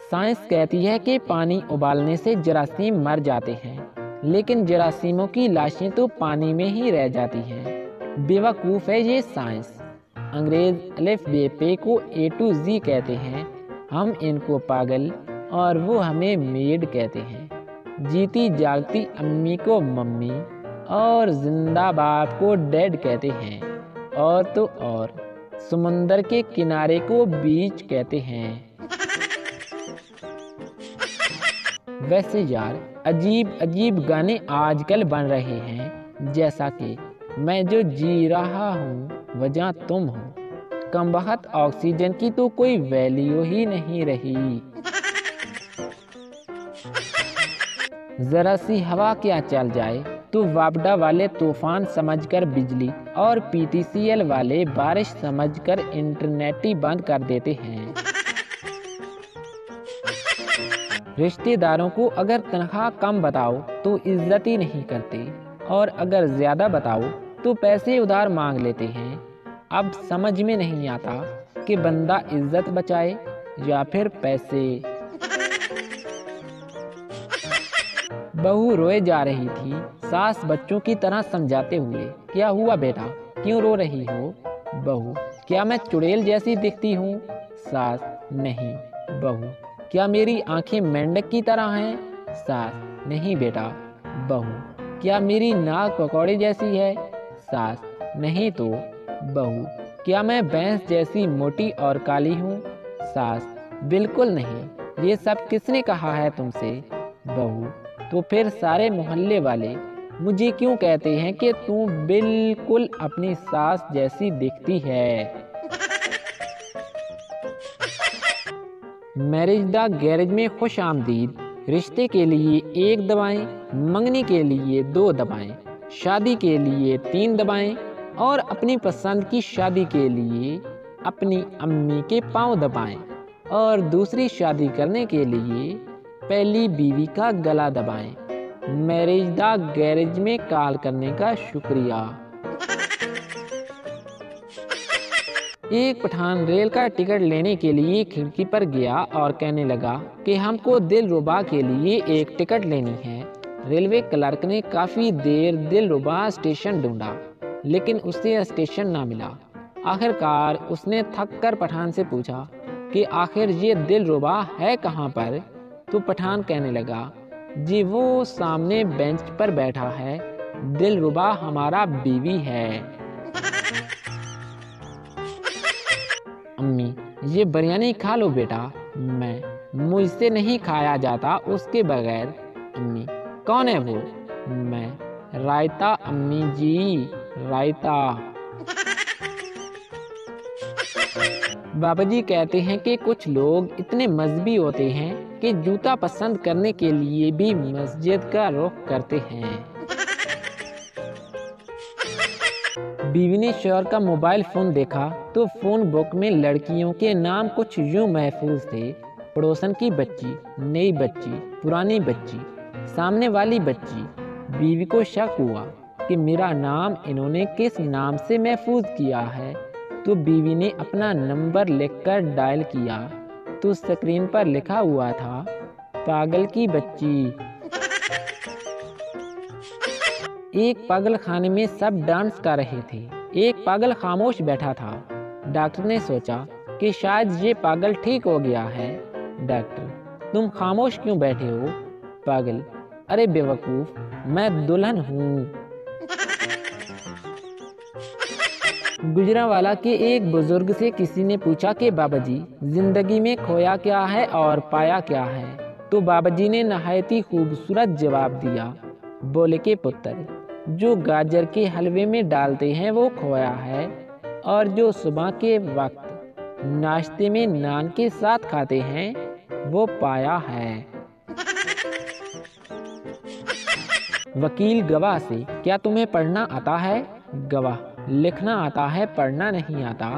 Science कहती है कि पानी उबालने से जरासीम मर जाते हैं, लेकिन जरासीमों की लाशें तो पानी में ही रह जाती हैं। बेवकूफ़ है ये साइंस। अंग्रेज अलिफ बे पे को A to Z कहते हैं, हम इनको पागल और वो हमें मेड कहते हैं। जीती जागती अम्मी को मम्मी और जिंदा बाप को डैड कहते हैं, और तो और समुंदर के किनारे को बीच कहते हैं। वैसे यार अजीब अजीब गाने आजकल बन रहे हैं, जैसा कि मैं जो जी रहा हूँ वजह तुम हो, कमबख्त ऑक्सीजन की तो कोई वैल्यू ही नहीं रही। जरा सी हवा क्या चल जाए तो वापडा वाले तूफान समझकर बिजली और PTCL वाले बारिश समझकर इंटरनेट ही बंद कर देते हैं। रिश्तेदारों को अगर तनख्वाह कम बताओ तो इज्जत ही नहीं करते, और अगर ज़्यादा बताओ तो पैसे उधार मांग लेते हैं। अब समझ में नहीं आता कि बंदा इज्जत बचाए या फिर पैसे। बहू रोए जा रही थी, सास बच्चों की तरह समझाते हुए, क्या हुआ बेटा, क्यों रो रही हो? बहू, क्या मैं चुड़ैल जैसी दिखती हूँ? सास, नहीं। बहू, क्या मेरी आंखें मेंढक की तरह हैं? सास, नहीं बेटा। बहू, क्या मेरी नाक पकौड़े जैसी है? सास, नहीं तो। बहू, क्या मैं भैंस जैसी मोटी और काली हूँ? सास, बिल्कुल नहीं। ये सब किसने कहा है तुमसे? बहू, तो फिर सारे मोहल्ले वाले मुझे क्यों कहते हैं कि तू बिल्कुल अपनी सास जैसी दिखती है? मैरिज द गैरेज में खुश आमदीद। रिश्ते के लिए 1 दबाएं, मंगनी के लिए 2 दबाएं, शादी के लिए 3 दबाएं और अपनी पसंद की शादी के लिए अपनी अम्मी के पांव दबाएं, और दूसरी शादी करने के लिए पहली बीवी का गला दबाएं। मैरिज द गैरेज में कॉल करने का शुक्रिया। एक पठान रेल का टिकट लेने के लिए खिड़की पर गया और कहने लगा कि हमको दिलरुबा के लिए एक टिकट लेनी है। रेलवे क्लर्क ने काफ़ी देर दिलरुबा स्टेशन ढूंढा, लेकिन उसे स्टेशन ना मिला। आखिरकार उसने थक कर पठान से पूछा कि आखिर ये दिलरुबा है कहाँ पर? तो पठान कहने लगा, जी वो सामने बेंच पर बैठा है, दिलरुबा हमारा बीवी है। अम्मी, ये बिरयानी खा लो बेटा। मुझसे नहीं खाया जाता उसके बगैर। अम्मी, कौन है वो? मैं, रायता अम्मी जी, रायता। बाबा जी कहते हैं कि कुछ लोग इतने मजहबी होते हैं कि जूता पसंद करने के लिए भी मस्जिद का रुख करते हैं। बीवी ने शौहर का मोबाइल फोन देखा तो फोन बुक में लड़कियों के नाम कुछ यूं महफूज थे, पड़ोसन की बच्ची, नई बच्ची, पुरानी बच्ची, सामने वाली बच्ची। बीवी को शक हुआ कि मेरा नाम इन्होंने किस नाम से महफूज किया है, तो बीवी ने अपना नंबर लिखकर डायल किया तो स्क्रीन पर लिखा हुआ था, पागल की बच्ची। एक पागल खाने में सब डांस कर रहे थे, एक पागल खामोश बैठा था। डॉक्टर ने सोचा कि शायद ये पागल ठीक हो गया है। डॉक्टर, तुम खामोश क्यों बैठे हो? पागल, अरे बेवकूफ, मैं दुल्हन हूँ। गुजरांवाला के एक बुजुर्ग से किसी ने पूछा कि बाबा जी, जिंदगी में खोया क्या है और पाया क्या है? तो बाबा जी ने नहायत ही खूबसूरत जवाब दिया। बोले के पुत्र, जो गाजर के हलवे में डालते हैं वो खोया है, और जो सुबह के वक्त नाश्ते में नान के साथ खाते हैं वो पाया है। वकील गवाह से, क्या तुम्हें पढ़ना आता है? गवाह, लिखना आता है, पढ़ना नहीं आता।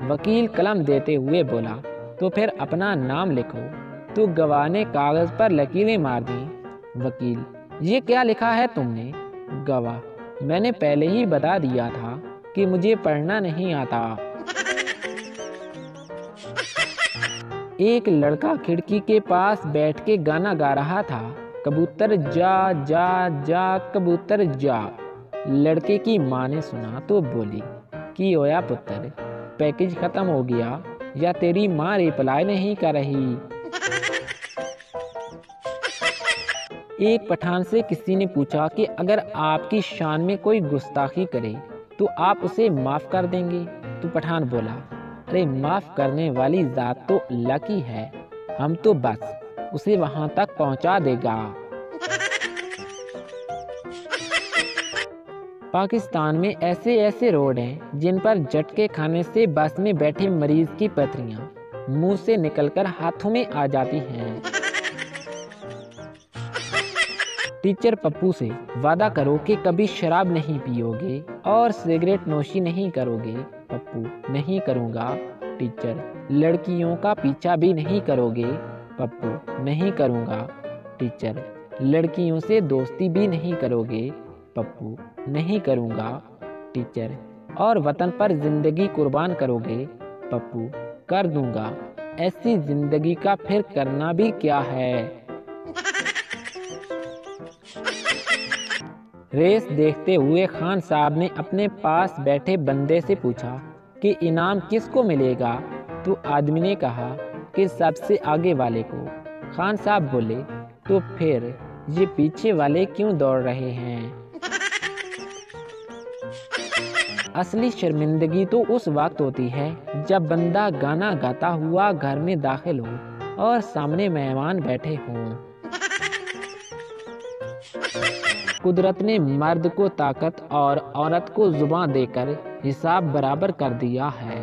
वकील कलम देते हुए बोला, तो फिर अपना नाम लिखो। तो गवाह ने कागज पर लकीरें मार दी। वकील, ये क्या लिखा है तुमने? गवाह, मैंने पहले ही बता दिया था कि मुझे पढ़ना नहीं आता। एक लड़का खिड़की के पास बैठ के गाना गा रहा था, कबूतर जा जा जा कबूतर जा। लड़के की माँ ने सुना तो बोली कि ओया पुत्र, पैकेज खत्म हो गया या तेरी माँ रिप्लाई नहीं कर रही। एक पठान से किसी ने पूछा कि अगर आपकी शान में कोई गुस्ताखी करे तो आप उसे माफ कर देंगे? तो पठान बोला, अरे माफ करने वाली जात तो अल्लाह की है, हम तो बस उसे वहां तक पहुंचा देगा। पाकिस्तान में ऐसे ऐसे रोड हैं जिन पर झटके खाने से बस में बैठे मरीज की पथरियां मुंह से निकलकर हाथों में आ जाती हैं। टीचर पप्पू से वादा करो कि कभी शराब नहीं पियोगे और सिगरेट नोशी नहीं करोगे। पप्पू, नहीं करूँगा। टीचर, लड़कियों का पीछा भी नहीं करोगे? पप्पू, नहीं करूँगा। टीचर, लड़कियों से दोस्ती भी नहीं करोगे? पप्पू, नहीं करूँगा। टीचर, और वतन पर जिंदगी कुर्बान करोगे? पप्पू, कर दूंगा। ऐसी जिंदगी का फिर करना भी क्या है। रेस देखते हुए खान साहब ने अपने पास बैठे बंदे से पूछा कि इनाम किसको मिलेगा? तो आदमी ने कहा कि सबसे आगे वाले को। खान साहब बोले, तो फिर ये पीछे वाले क्यों दौड़ रहे हैं? असली शर्मिंदगी तो उस वक्त होती है जब बंदा गाना गाता हुआ घर में दाखिल हो और सामने मेहमान बैठे हों। कुदरत ने मर्द को ताकत और औरत को जुबान देकर हिसाब बराबर कर दिया है।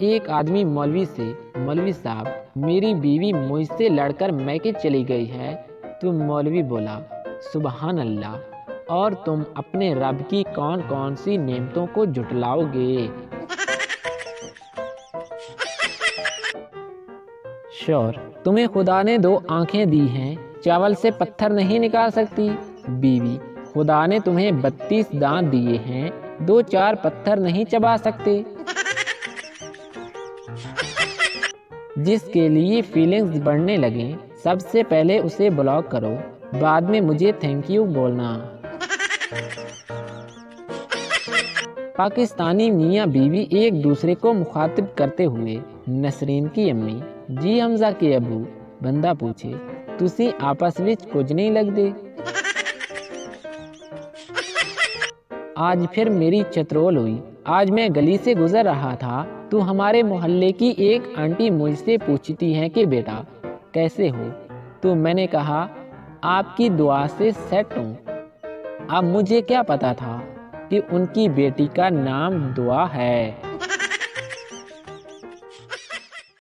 एक आदमी मौलवी से, मौलवी साहब, मेरी बीवी मुझसे लड़कर मैके चली गई है। तो मौलवी बोला, सुबहान अल्लाह, और तुम अपने रब की कौन कौन सी नेमतों को झुटलाओगे? शौर, तुम्हें खुदा ने 2 आंखें दी हैं, चावल से पत्थर नहीं निकाल सकती। बीवी, खुदा ने तुम्हें 32 दांत दिए हैं, 2-4 पत्थर नहीं चबा सकते। जिसके लिए फीलिंग्स बढ़ने लगे, सबसे पहले उसे ब्लॉक करो, बाद में मुझे थैंक यू बोलना। पाकिस्तानी मियाँ बीवी एक दूसरे को मुखातिब करते हुए नसरीन की अम्मी, जी हमजा के अबू, बंदा पूछे, तुसी आपस विच कुछ नहीं लगदे? आज फिर मेरी चतरोल हुई। आज मैं गली से गुजर रहा था तो हमारे मोहल्ले की एक आंटी मुझसे पूछती हैं कि बेटा कैसे हो? तो मैंने कहा, आपकी दुआ से सेट हूँ। अब मुझे क्या पता था कि उनकी बेटी का नाम दुआ है।